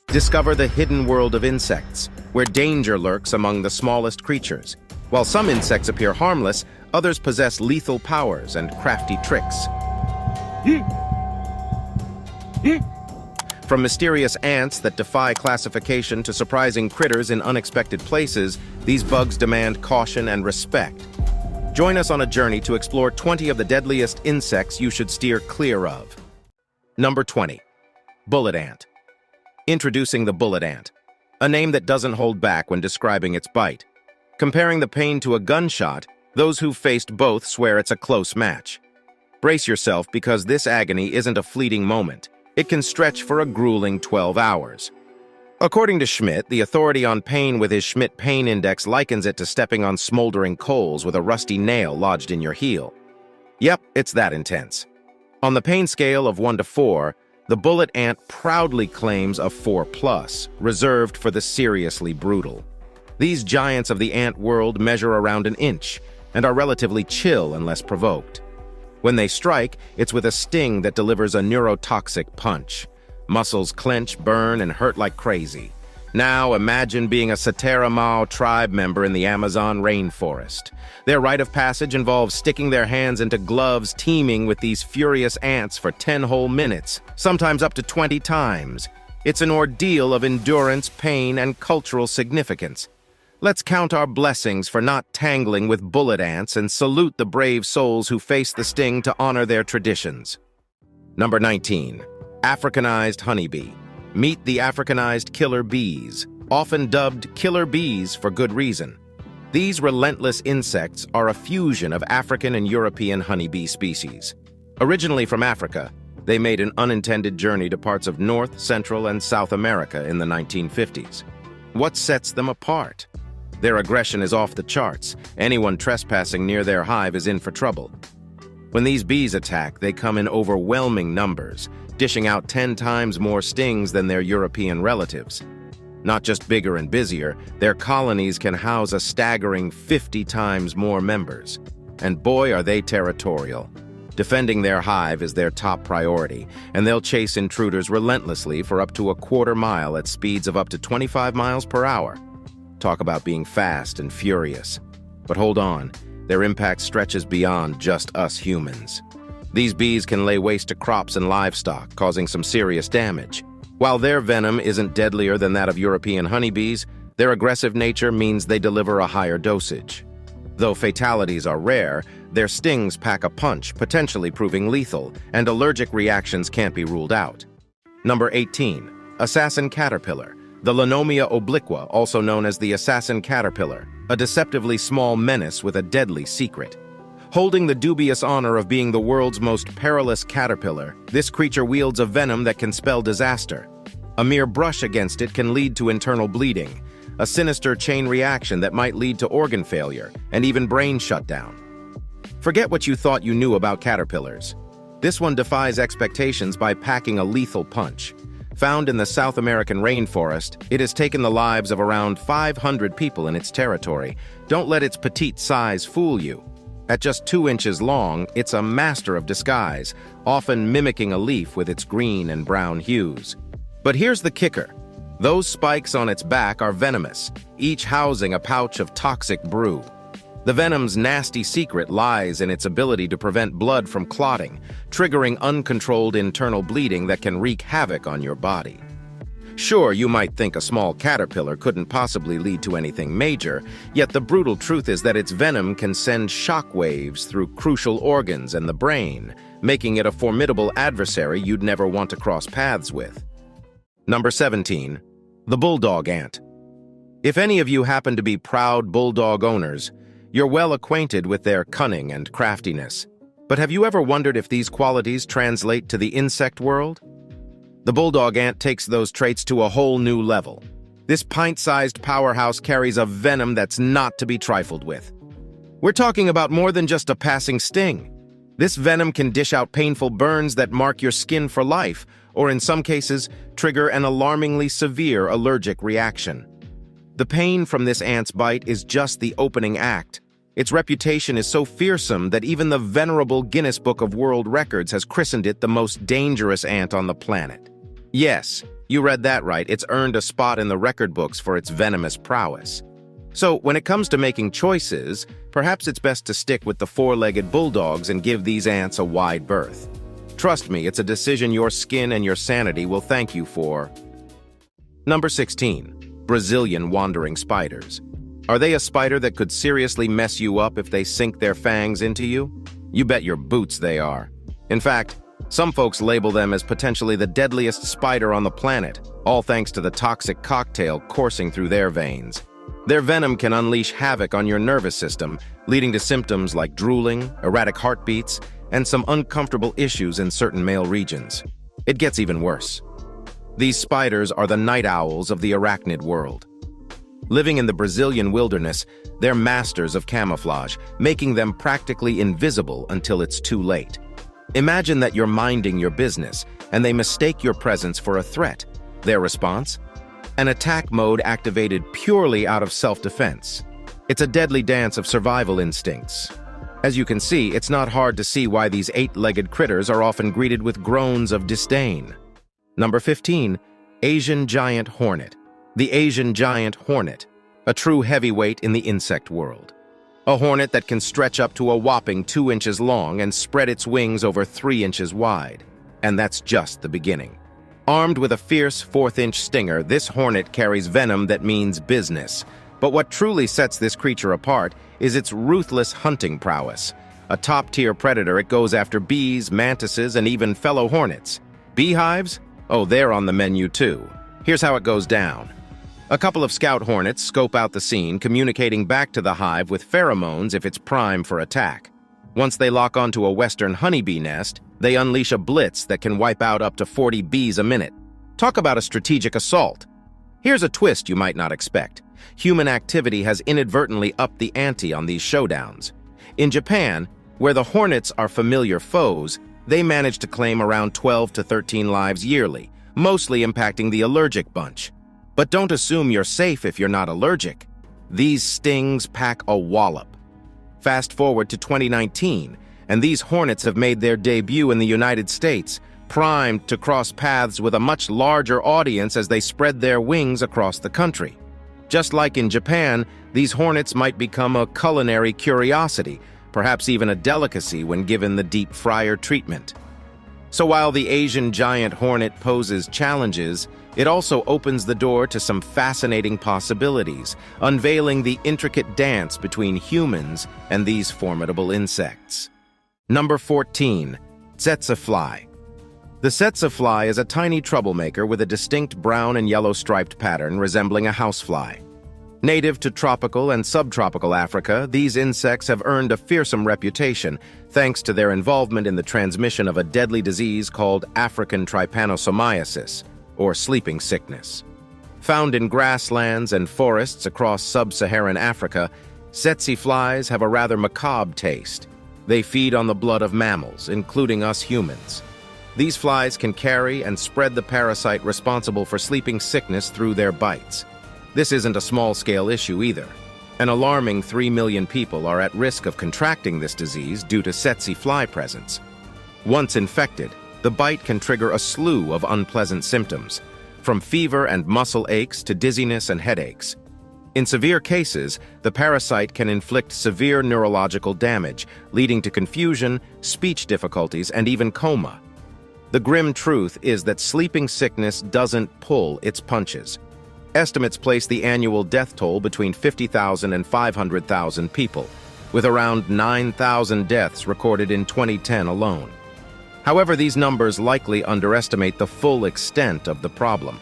Discover the hidden world of insects, where danger lurks among the smallest creatures. While some insects appear harmless, others possess lethal powers and crafty tricks. From mysterious ants that defy classification to surprising critters in unexpected places, these bugs demand caution and respect. Join us on a journey to explore 20 of the deadliest insects you should steer clear of. Number 20. Bullet ant. Introducing the bullet ant, a name that doesn't hold back when describing its bite. Comparing the pain to a gunshot, those who've faced both swear it's a close match. Brace yourself, because this agony isn't a fleeting moment. It can stretch for a grueling 12 hours. According to Schmidt, the authority on pain with his Schmidt Pain Index likens it to stepping on smoldering coals with a rusty nail lodged in your heel. Yep, it's that intense. On the pain scale of 1 to 4, the bullet ant proudly claims a 4+, reserved for the seriously brutal. These giants of the ant world measure around an inch and are relatively chill unless provoked. When they strike, it's with a sting that delivers a neurotoxic punch. Muscles clench, burn, and hurt like crazy. Now imagine being a Sateramao tribe member in the Amazon rainforest. Their rite of passage involves sticking their hands into gloves teeming with these furious ants for 10 whole minutes, sometimes up to 20 times. It's an ordeal of endurance, pain, and cultural significance. Let's count our blessings for not tangling with bullet ants and salute the brave souls who face the sting to honor their traditions. Number 19. Africanized honeybee. Meet the Africanized killer bees, often dubbed killer bees for good reason. These relentless insects are a fusion of African and European honeybee species. Originally from Africa, they made an unintended journey to parts of North, Central, and South America in the 1950s. What sets them apart? Their aggression is off the charts. Anyone trespassing near their hive is in for trouble. When these bees attack, they come in overwhelming numbers, dishing out 10 times more stings than their European relatives. Not just bigger and busier, their colonies can house a staggering 50 times more members. And boy, are they territorial. Defending their hive is their top priority, and they'll chase intruders relentlessly for up to a quarter mile at speeds of up to 25 miles per hour. Talk about being fast and furious. But hold on, their impact stretches beyond just us humans. These bees can lay waste to crops and livestock, causing some serious damage. While their venom isn't deadlier than that of European honeybees, their aggressive nature means they deliver a higher dosage. Though fatalities are rare, their stings pack a punch, potentially proving lethal, and allergic reactions can't be ruled out. Number 18. Assassin caterpillar. The Lanomia obliqua, also known as the assassin caterpillar, a deceptively small menace with a deadly secret. Holding the dubious honor of being the world's most perilous caterpillar, this creature wields a venom that can spell disaster. A mere brush against it can lead to internal bleeding, a sinister chain reaction that might lead to organ failure and even brain shutdown. Forget what you thought you knew about caterpillars. This one defies expectations by packing a lethal punch. Found in the South American rainforest, it has taken the lives of around 500 people in its territory. Don't let its petite size fool you. At just 2 inches long, it's a master of disguise, often mimicking a leaf with its green and brown hues. But here's the kicker. Those spikes on its back are venomous, each housing a pouch of toxic brew. The venom's nasty secret lies in its ability to prevent blood from clotting, triggering uncontrolled internal bleeding that can wreak havoc on your body. Sure, you might think a small caterpillar couldn't possibly lead to anything major, yet the brutal truth is that its venom can send shock waves through crucial organs and the brain, making it a formidable adversary you'd never want to cross paths with. Number 17. The bulldog ant. If any of you happen to be proud bulldog owners, you're well acquainted with their cunning and craftiness. But have you ever wondered if these qualities translate to the insect world? The bulldog ant takes those traits to a whole new level. This pint-sized powerhouse carries a venom that's not to be trifled with. We're talking about more than just a passing sting. This venom can dish out painful burns that mark your skin for life, or in some cases, trigger an alarmingly severe allergic reaction. The pain from this ant's bite is just the opening act. Its reputation is so fearsome that even the venerable Guinness Book of World Records has christened it the most dangerous ant on the planet. Yes, you read that right. It's earned a spot in the record books for its venomous prowess. So, when it comes to making choices, perhaps it's best to stick with the four-legged bulldogs and give these ants a wide berth. Trust me, it's a decision your skin and your sanity will thank you for. Number 16. Brazilian wandering spiders. Are they a spider that could seriously mess you up if they sink their fangs into you? You bet your boots they are. In fact, some folks label them as potentially the deadliest spider on the planet, all thanks to the toxic cocktail coursing through their veins. Their venom can unleash havoc on your nervous system, leading to symptoms like drooling, erratic heartbeats, and some uncomfortable issues in certain male regions. It gets even worse. These spiders are the night owls of the arachnid world. Living in the Brazilian wilderness, they're masters of camouflage, making them practically invisible until it's too late. Imagine that you're minding your business, and they mistake your presence for a threat. Their response? An attack mode activated purely out of self-defense. It's a deadly dance of survival instincts. As you can see, it's not hard to see why these eight-legged critters are often greeted with groans of disdain. Number 15. Asian giant hornet. The Asian giant hornet, a true heavyweight in the insect world. A hornet that can stretch up to a whopping 2 inches long and spread its wings over 3 inches wide. And that's just the beginning. Armed with a fierce 4th-inch stinger, this hornet carries venom that means business. But what truly sets this creature apart is its ruthless hunting prowess. A top-tier predator, it goes after bees, mantises, and even fellow hornets. Beehives? Oh, they're on the menu too. Here's how it goes down. A couple of scout hornets scope out the scene, communicating back to the hive with pheromones if it's prime for attack. Once they lock onto a western honeybee nest, they unleash a blitz that can wipe out up to 40 bees a minute. Talk about a strategic assault. Here's a twist you might not expect. Human activity has inadvertently upped the ante on these showdowns. In Japan, where the hornets are familiar foes, they manage to claim around 12 to 13 lives yearly, mostly impacting the allergic bunch. But don't assume you're safe if you're not allergic. These stings pack a wallop. Fast forward to 2019, and these hornets have made their debut in the United States, primed to cross paths with a much larger audience as they spread their wings across the country. Just like in Japan, these hornets might become a culinary curiosity, perhaps even a delicacy when given the deep fryer treatment. So while the Asian giant hornet poses challenges, it also opens the door to some fascinating possibilities, unveiling the intricate dance between humans and these formidable insects. Number 14. Tsetse fly. The tsetse fly is a tiny troublemaker with a distinct brown and yellow striped pattern resembling a housefly. Native to tropical and subtropical Africa, these insects have earned a fearsome reputation thanks to their involvement in the transmission of a deadly disease called African trypanosomiasis, or sleeping sickness. Found in grasslands and forests across sub-Saharan Africa, tsetse flies have a rather macabre taste. They feed on the blood of mammals, including us humans. These flies can carry and spread the parasite responsible for sleeping sickness through their bites. This isn't a small-scale issue either. An alarming 3 million people are at risk of contracting this disease due to tsetse fly presence. Once infected, the bite can trigger a slew of unpleasant symptoms, from fever and muscle aches to dizziness and headaches. In severe cases, the parasite can inflict severe neurological damage, leading to confusion, speech difficulties, and even coma. The grim truth is that sleeping sickness doesn't pull its punches. Estimates place the annual death toll between 50,000 and 500,000 people, with around 9,000 deaths recorded in 2010 alone. However, these numbers likely underestimate the full extent of the problem.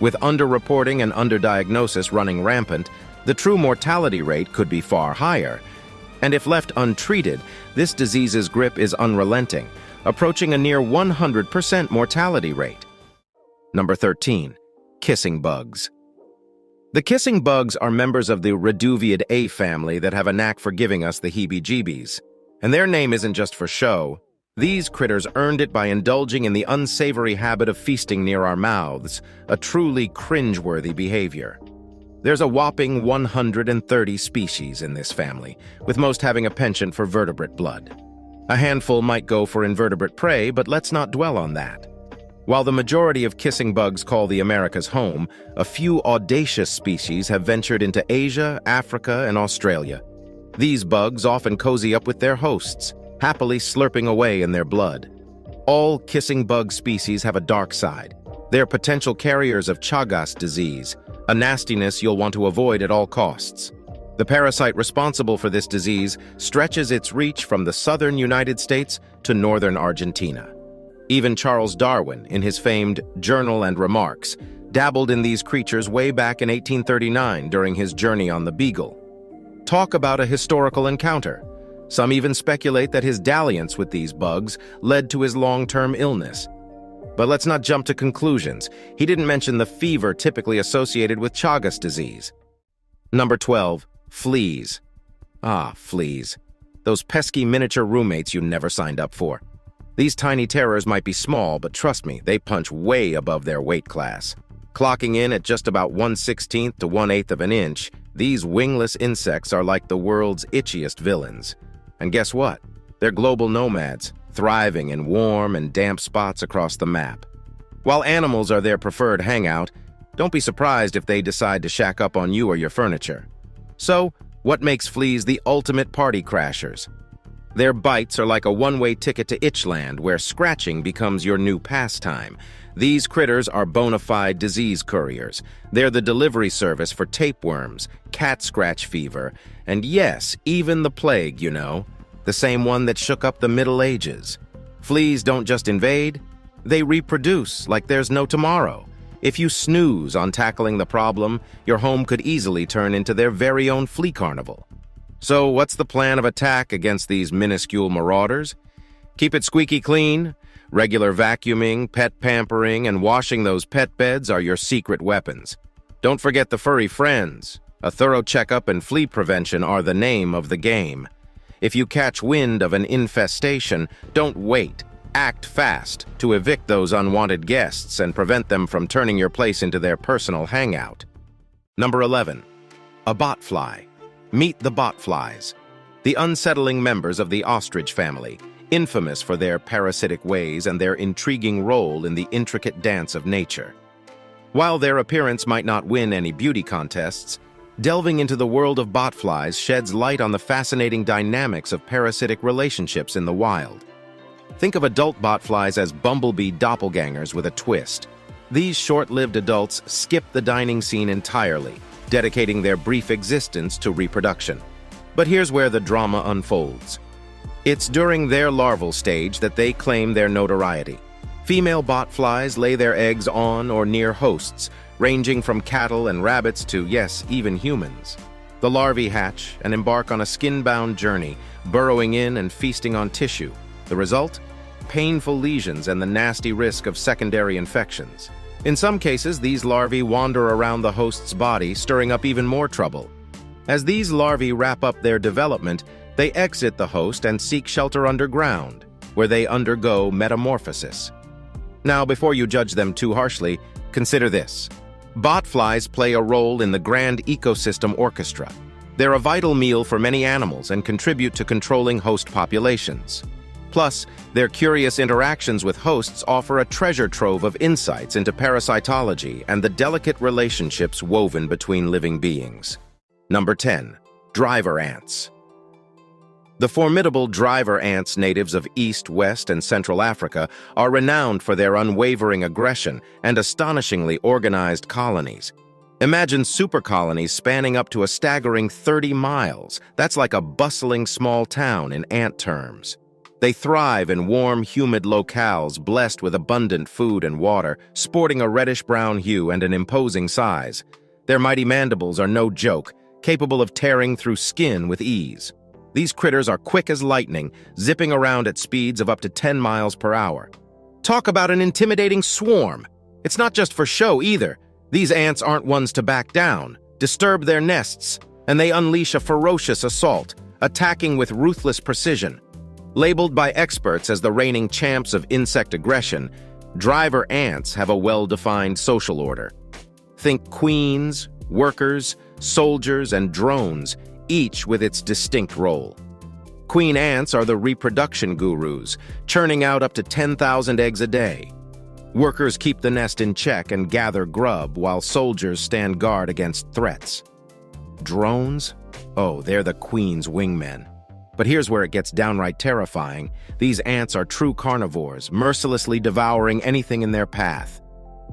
With underreporting and underdiagnosis running rampant, the true mortality rate could be far higher. And if left untreated, this disease's grip is unrelenting, approaching a near 100% mortality rate. Number 13. Kissing bugs. The kissing bugs are members of the Reduviidae family that have a knack for giving us the heebie-jeebies. And their name isn't just for show. These critters earned it by indulging in the unsavory habit of feasting near our mouths, a truly cringeworthy behavior. There's a whopping 130 species in this family, with most having a penchant for vertebrate blood. A handful might go for invertebrate prey, but let's not dwell on that. While the majority of kissing bugs call the Americas home, a few audacious species have ventured into Asia, Africa, and Australia. These bugs often cozy up with their hosts, happily slurping away in their blood. All kissing bug species have a dark side. They're potential carriers of Chagas disease, a nastiness you'll want to avoid at all costs. The parasite responsible for this disease stretches its reach from the southern United States to northern Argentina. Even Charles Darwin, in his famed Journal and Remarks, dabbled in these creatures way back in 1839 during his journey on the Beagle. Talk about a historical encounter. Some even speculate that his dalliance with these bugs led to his long-term illness. But let's not jump to conclusions. He didn't mention the fever typically associated with Chagas disease. Number 12. Fleas. Ah, fleas. Those pesky miniature roommates you never signed up for. These tiny terrors might be small, but trust me, they punch way above their weight class. Clocking in at just about 1/16 to 1/8 of an inch, these wingless insects are like the world's itchiest villains. And guess what? They're global nomads, thriving in warm and damp spots across the map. While animals are their preferred hangout, don't be surprised if they decide to shack up on you or your furniture. So, what makes fleas the ultimate party crashers? Their bites are like a one-way ticket to Itchland, where scratching becomes your new pastime. These critters are bona fide disease couriers. They're the delivery service for tapeworms, cat scratch fever, and yes, even the plague, you know, the same one that shook up the Middle Ages. Fleas don't just invade, they reproduce like there's no tomorrow. If you snooze on tackling the problem, your home could easily turn into their very own flea carnival. So what's the plan of attack against these minuscule marauders? Keep it squeaky clean. Regular vacuuming, pet pampering, and washing those pet beds are your secret weapons. Don't forget the furry friends. A thorough checkup and flea prevention are the name of the game. If you catch wind of an infestation, don't wait. Act fast to evict those unwanted guests and prevent them from turning your place into their personal hangout. Number 11. A botfly. Meet the botflies, the unsettling members of the ostrich family, infamous for their parasitic ways and their intriguing role in the intricate dance of nature. While their appearance might not win any beauty contests, delving into the world of botflies sheds light on the fascinating dynamics of parasitic relationships in the wild. Think of adult botflies as bumblebee doppelgangers with a twist. These short-lived adults skip the dining scene entirely, dedicating their brief existence to reproduction. But here's where the drama unfolds. It's during their larval stage that they claim their notoriety. Female botflies lay their eggs on or near hosts, ranging from cattle and rabbits to, yes, even humans. The larvae hatch and embark on a skin-bound journey, burrowing in and feasting on tissue. The result? Painful lesions and the nasty risk of secondary infections. In some cases, these larvae wander around the host's body, stirring up even more trouble. As these larvae wrap up their development, they exit the host and seek shelter underground, where they undergo metamorphosis. Now, before you judge them too harshly, consider this. Botflies play a role in the grand ecosystem orchestra. They're a vital meal for many animals and contribute to controlling host populations. Plus, their curious interactions with hosts offer a treasure trove of insights into parasitology and the delicate relationships woven between living beings. Number 10. Driver ants. The formidable driver ants natives of East, West, and Central Africa are renowned for their unwavering aggression and astonishingly organized colonies. Imagine super colonies spanning up to a staggering 30 miles. That's like a bustling small town in ant terms. They thrive in warm, humid locales blessed with abundant food and water, sporting a reddish-brown hue and an imposing size. Their mighty mandibles are no joke, capable of tearing through skin with ease. These critters are quick as lightning, zipping around at speeds of up to 10 miles per hour. Talk about an intimidating swarm. It's not just for show either. These ants aren't ones to back down, disturb their nests, and they unleash a ferocious assault, attacking with ruthless precision. Labeled by experts as the reigning champs of insect aggression, driver ants have a well-defined social order. Think queens, workers, soldiers, and drones, each with its distinct role. Queen ants are the reproduction gurus, churning out up to 10,000 eggs a day. Workers keep the nest in check and gather grub while soldiers stand guard against threats. Drones? Oh, they're the queen's wingmen. But here's where it gets downright terrifying. These ants are true carnivores, mercilessly devouring anything in their path.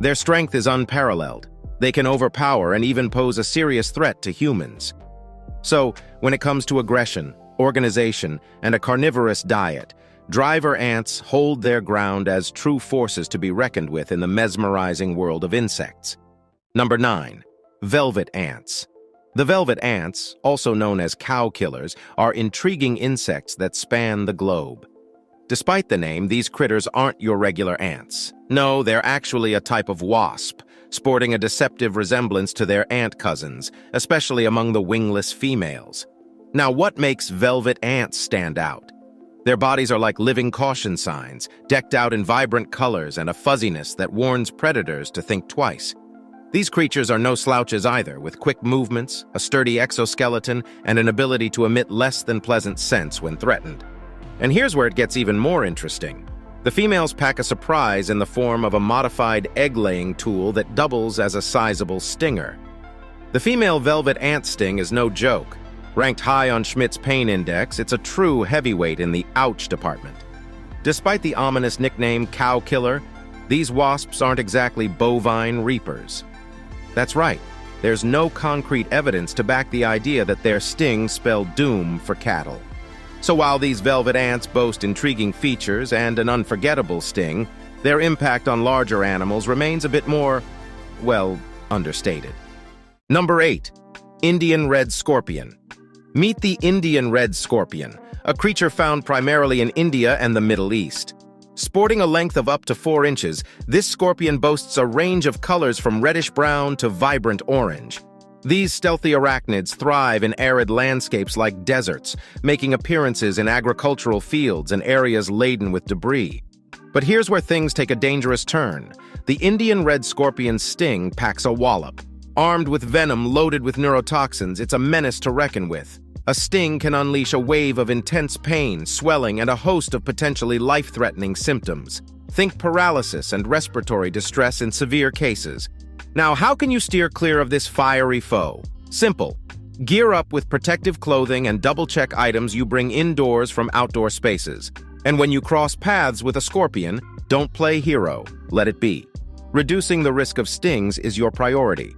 Their strength is unparalleled. They can overpower and even pose a serious threat to humans. So, when it comes to aggression, organization, and a carnivorous diet, driver ants hold their ground as true forces to be reckoned with in the mesmerizing world of insects. Number 9. Velvet ants. The velvet ants, also known as cow killers, are intriguing insects that span the globe. Despite the name, these critters aren't your regular ants. No, they're actually a type of wasp, sporting a deceptive resemblance to their ant cousins, especially among the wingless females. Now, what makes velvet ants stand out? Their bodies are like living caution signs, decked out in vibrant colors and a fuzziness that warns predators to think twice. These creatures are no slouches either, with quick movements, a sturdy exoskeleton, and an ability to emit less than pleasant scents when threatened. And here's where it gets even more interesting. The females pack a surprise in the form of a modified egg-laying tool that doubles as a sizable stinger. The female velvet ant sting is no joke. Ranked high on Schmidt's pain index, it's a true heavyweight in the ouch department. Despite the ominous nickname cow killer, these wasps aren't exactly bovine reapers. That's right, there's no concrete evidence to back the idea that their stings spell doom for cattle. So while these velvet ants boast intriguing features and an unforgettable sting, their impact on larger animals remains a bit more, well, understated. Number 8. Indian red scorpion. Meet the Indian red scorpion, a creature found primarily in India and the Middle East. Sporting a length of up to 4 inches, this scorpion boasts a range of colors from reddish-brown to vibrant orange. These stealthy arachnids thrive in arid landscapes like deserts, making appearances in agricultural fields and areas laden with debris. But here's where things take a dangerous turn. The Indian red scorpion's sting packs a wallop. Armed with venom loaded with neurotoxins, it's a menace to reckon with. A sting can unleash a wave of intense pain, swelling, and a host of potentially life-threatening symptoms. Think paralysis and respiratory distress in severe cases. Now, how can you steer clear of this fiery foe? Simple. Gear up with protective clothing and double-check items you bring indoors from outdoor spaces. And when you cross paths with a scorpion, don't play hero. Let it be. Reducing the risk of stings is your priority.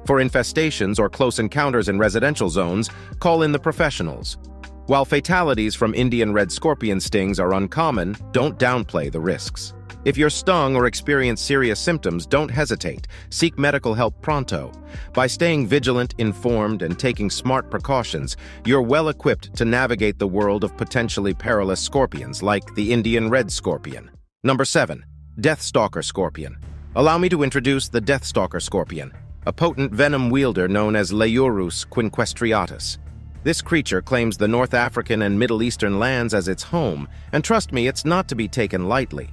For infestations or close encounters in residential zones, call in the professionals. While fatalities from Indian red scorpion stings are uncommon, don't downplay the risks. If you're stung or experience serious symptoms, don't hesitate. Seek medical help pronto. By staying vigilant, informed, and taking smart precautions, you're well equipped to navigate the world of potentially perilous scorpions like the Indian red scorpion. Number 7. Deathstalker scorpion. Allow me to introduce the Deathstalker scorpion, a potent venom wielder known as Leiurus quinquestriatus. This creature claims the North African and Middle Eastern lands as its home, and trust me, it's not to be taken lightly.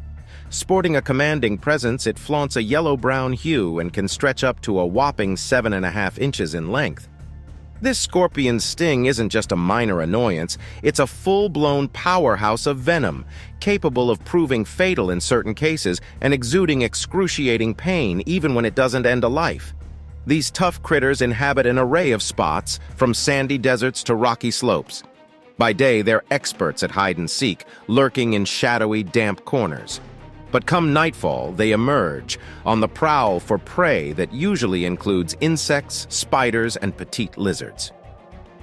Sporting a commanding presence, it flaunts a yellow-brown hue and can stretch up to a whopping 7.5 inches in length. This scorpion's sting isn't just a minor annoyance, it's a full-blown powerhouse of venom, capable of proving fatal in certain cases and exuding excruciating pain even when it doesn't end a life. These tough critters inhabit an array of spots, from sandy deserts to rocky slopes. By day, they're experts at hide-and-seek, lurking in shadowy, damp corners. But come nightfall, they emerge, on the prowl for prey that usually includes insects, spiders, and petite lizards.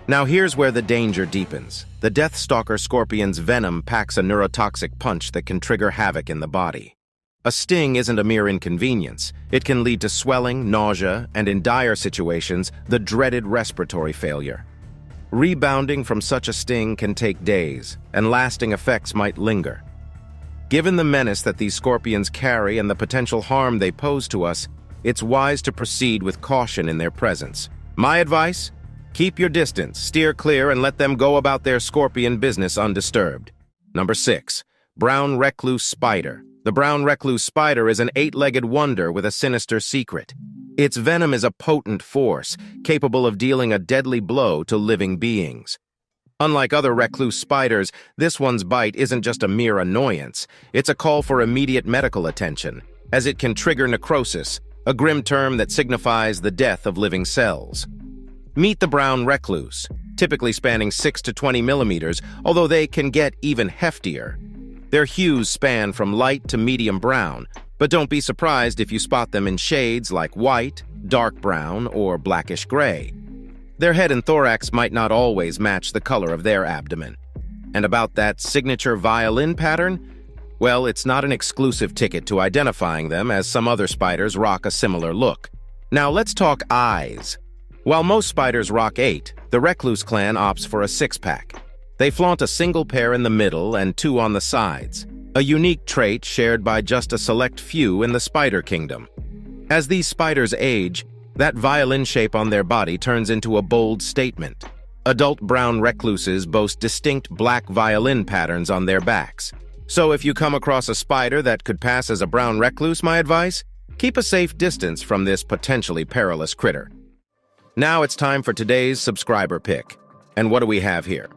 Now here's where the danger deepens. The Deathstalker scorpion's venom packs a neurotoxic punch that can trigger havoc in the body. A sting isn't a mere inconvenience. It can lead to swelling, nausea, and in dire situations, the dreaded respiratory failure. Rebounding from such a sting can take days, and lasting effects might linger. Given the menace that these scorpions carry and the potential harm they pose to us, it's wise to proceed with caution in their presence. My advice? Keep your distance, steer clear, and let them go about their scorpion business undisturbed. Number 6. Brown recluse spider. The brown recluse spider is an 8-legged wonder with a sinister secret. Its venom is a potent force, capable of dealing a deadly blow to living beings. Unlike other recluse spiders, this one's bite isn't just a mere annoyance. It's a call for immediate medical attention. as it can trigger necrosis, a grim term that signifies the death of living cells. Meet the brown recluse, typically spanning 6 to 20 millimeters, although they can get even heftier. Their hues span from light to medium brown, but don't be surprised if you spot them in shades like white, dark brown, or blackish gray. Their head and thorax might not always match the color of their abdomen. And about that signature violin pattern? Well, it's not an exclusive ticket to identifying them, as some other spiders rock a similar look. Now let's talk eyes. While most spiders rock 8, the recluse clan opts for a 6-pack. They flaunt a single pair in the middle and 2 on the sides, a unique trait shared by just a select few in the spider kingdom. As these spiders age, that violin shape on their body turns into a bold statement. Adult brown recluses boast distinct black violin patterns on their backs. So if you come across a spider that could pass as a brown recluse, my advice? Keep a safe distance from this potentially perilous critter. Now it's time for today's subscriber pick. And what do we have here?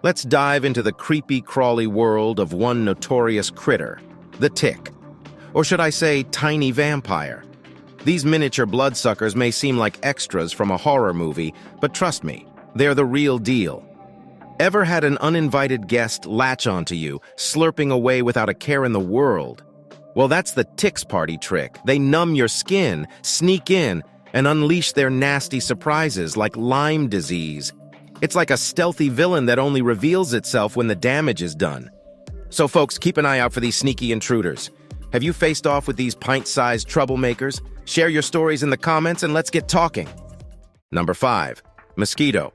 Let's dive into the creepy, crawly world of one notorious critter, the tick. Or should I say, tiny vampire. These miniature bloodsuckers may seem like extras from a horror movie, but trust me, they're the real deal. Ever had an uninvited guest latch onto you, slurping away without a care in the world? Well, that's the tick's party trick. They numb your skin, sneak in, and unleash their nasty surprises like Lyme disease. It's like a stealthy villain that only reveals itself when the damage is done. So folks, keep an eye out for these sneaky intruders. Have you faced off with these pint-sized troublemakers? Share your stories in the comments and let's get talking. Number 5. Mosquito.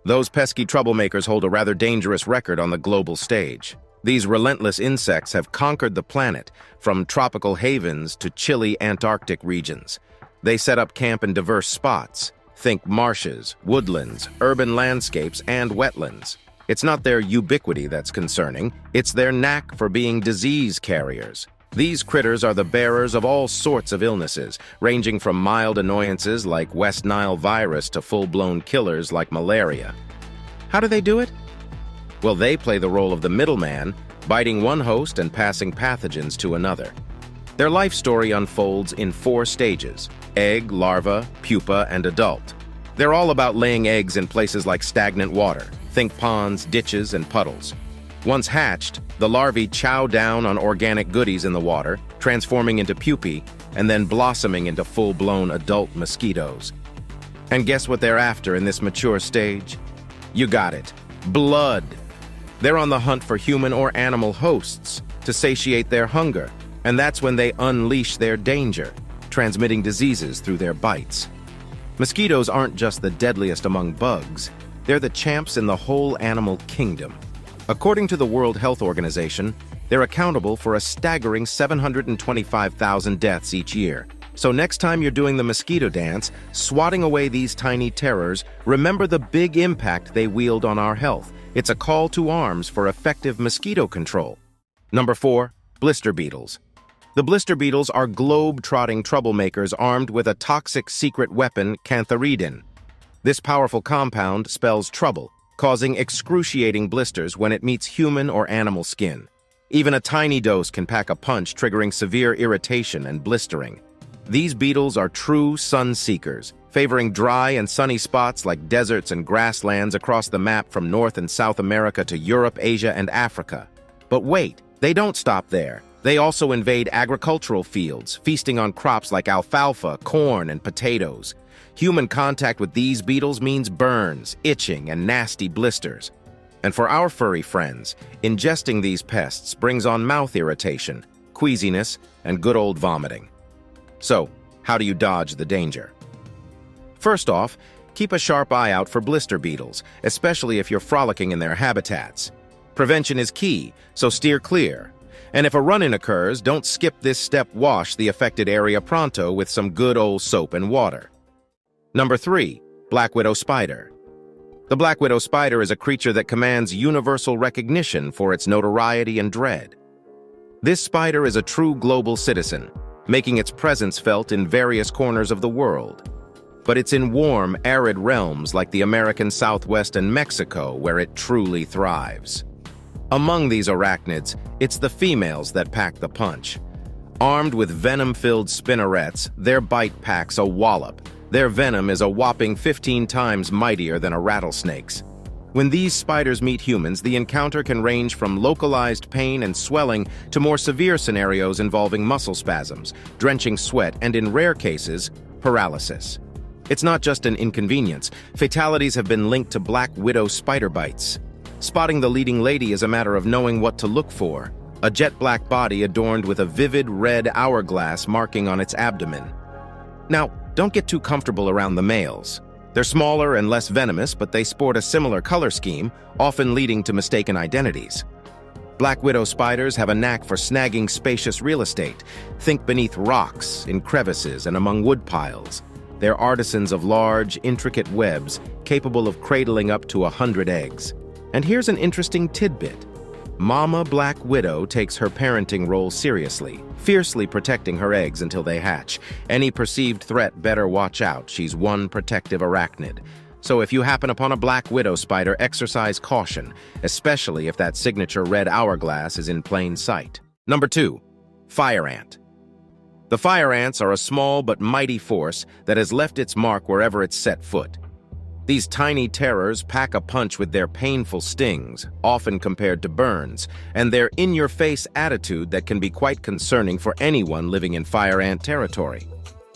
Those pesky troublemakers hold a rather dangerous record on the global stage. These relentless insects have conquered the planet, from tropical havens to chilly Antarctic regions. They set up camp in diverse spots. Think marshes, woodlands, urban landscapes, and wetlands. It's not their ubiquity that's concerning, it's their knack for being disease carriers. These critters are the bearers of all sorts of illnesses, ranging from mild annoyances like West Nile virus to full-blown killers like malaria. How do they do it? Well, they play the role of the middleman, biting one host and passing pathogens to another. Their life story unfolds in 4 stages: egg, larva, pupa, and adult. They're all about laying eggs in places like stagnant water. Think ponds, ditches, and puddles. Once hatched, the larvae chow down on organic goodies in the water, transforming into pupae, and then blossoming into full-blown adult mosquitoes. And guess what they're after in this mature stage? You got it. Blood. They're on the hunt for human or animal hosts to satiate their hunger, and that's when they unleash their danger, transmitting diseases through their bites. Mosquitoes aren't just the deadliest among bugs, they're the champs in the whole animal kingdom. According to the World Health Organization, they're accountable for a staggering 725,000 deaths each year. So next time you're doing the mosquito dance, swatting away these tiny terrors, remember the big impact they wield on our health. It's a call to arms for effective mosquito control. Number 4. Blister beetles. The blister beetles are globe-trotting troublemakers armed with a toxic secret weapon, cantharidin. This powerful compound spells trouble, causing excruciating blisters when it meets human or animal skin. Even a tiny dose can pack a punch, triggering severe irritation and blistering. These beetles are true sun seekers, favoring dry and sunny spots like deserts and grasslands across the map from North and South America to Europe, Asia, and Africa. But wait, they don't stop there. They also invade agricultural fields, feasting on crops like alfalfa, corn, and potatoes. Human contact with these beetles means burns, itching, and nasty blisters. And for our furry friends, ingesting these pests brings on mouth irritation, queasiness, and good old vomiting. So, how do you dodge the danger? First off, keep a sharp eye out for blister beetles, especially if you're frolicking in their habitats. Prevention is key, so steer clear. And if a run-in occurs, don't skip this step. Wash the affected area pronto with some good old soap and water. Number 3. Black widow spider. The black widow spider is a creature that commands universal recognition for its notoriety and dread. This spider is a true global citizen, making its presence felt in various corners of the world. But it's in warm, arid realms like the American Southwest and Mexico where it truly thrives. Among these arachnids, it's the females that pack the punch. Armed with venom-filled spinnerets, their bite packs a wallop. Their venom is a whopping 15 times mightier than a rattlesnake's. When these spiders meet humans, the encounter can range from localized pain and swelling to more severe scenarios involving muscle spasms, drenching sweat, and in rare cases, paralysis. It's not just an inconvenience. Fatalities have been linked to black widow spider bites. Spotting the leading lady is a matter of knowing what to look for. A jet black body adorned with a vivid red hourglass marking on its abdomen. Now, don't get too comfortable around the males. They're smaller and less venomous, but they sport a similar color scheme, often leading to mistaken identities. Black widow spiders have a knack for snagging spacious real estate. Think beneath rocks, in crevices, and among wood piles. They're artisans of large, intricate webs, capable of cradling up to 100 eggs. And here's an interesting tidbit. Mama Black Widow takes her parenting role seriously, fiercely protecting her eggs until they hatch. Any perceived threat better watch out. She's one protective arachnid. So if you happen upon a black widow spider, exercise caution, especially if that signature red hourglass is in plain sight. Number 2. Fire ant. The fire ants are a small but mighty force that has left its mark wherever it's set foot. These tiny terrors pack a punch with their painful stings, often compared to burns, and their in-your-face attitude that can be quite concerning for anyone living in fire ant territory.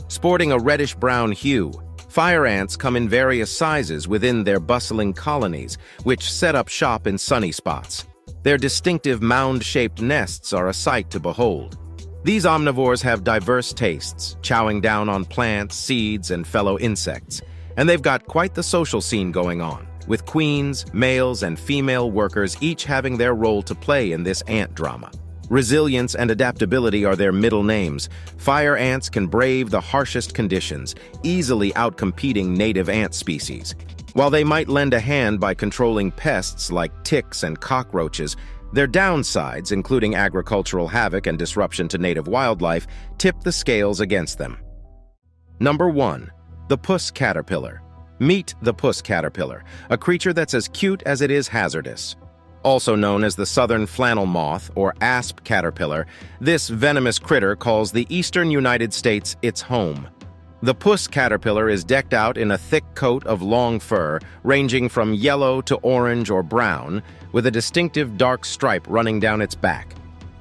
Sporting a reddish-brown hue, fire ants come in various sizes within their bustling colonies, which set up shop in sunny spots. Their distinctive mound-shaped nests are a sight to behold. These omnivores have diverse tastes, chowing down on plants, seeds, and fellow insects. And they've got quite the social scene going on, with queens, males, and female workers each having their role to play in this ant drama. Resilience and adaptability are their middle names. Fire ants can brave the harshest conditions, easily outcompeting native ant species. While they might lend a hand by controlling pests like ticks and cockroaches, their downsides, including agricultural havoc and disruption to native wildlife, tip the scales against them. Number 1. The puss caterpillar. Meet the puss caterpillar, a creature that's as cute as it is hazardous. Also known as the southern flannel moth or asp caterpillar, this venomous critter calls the eastern United States its home. The puss caterpillar is decked out in a thick coat of long fur, ranging from yellow to orange or brown, with a distinctive dark stripe running down its back.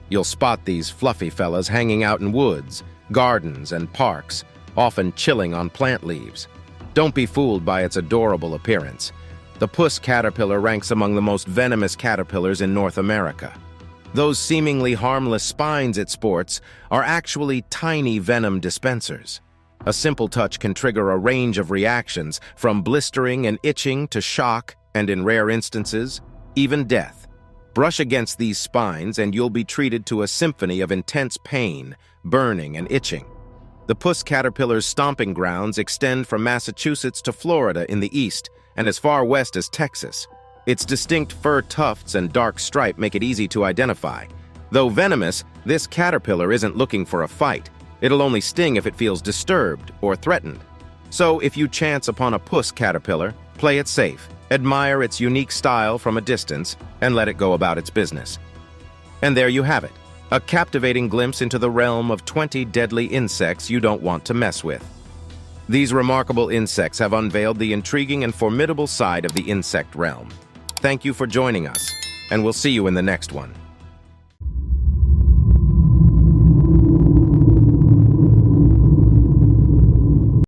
You'll spot these fluffy fellas hanging out in woods, gardens, and parks, often chilling on plant leaves. Don't be fooled by its adorable appearance. The puss caterpillar ranks among the most venomous caterpillars in North America. Those seemingly harmless spines it sports are actually tiny venom dispensers. A simple touch can trigger a range of reactions, from blistering and itching to shock, and in rare instances, even death. Brush against these spines and you'll be treated to a symphony of intense pain, burning, and itching. The puss caterpillar's stomping grounds extend from Massachusetts to Florida in the east and as far west as Texas. Its distinct fur tufts and dark stripe make it easy to identify. Though venomous, this caterpillar isn't looking for a fight. It'll only sting if it feels disturbed or threatened. So if you chance upon a puss caterpillar, play it safe, admire its unique style from a distance, and let it go about its business. And there you have it. A captivating glimpse into the realm of 20 deadly insects you don't want to mess with. These remarkable insects have unveiled the intriguing and formidable side of the insect realm. Thank you for joining us, and we'll see you in the next one.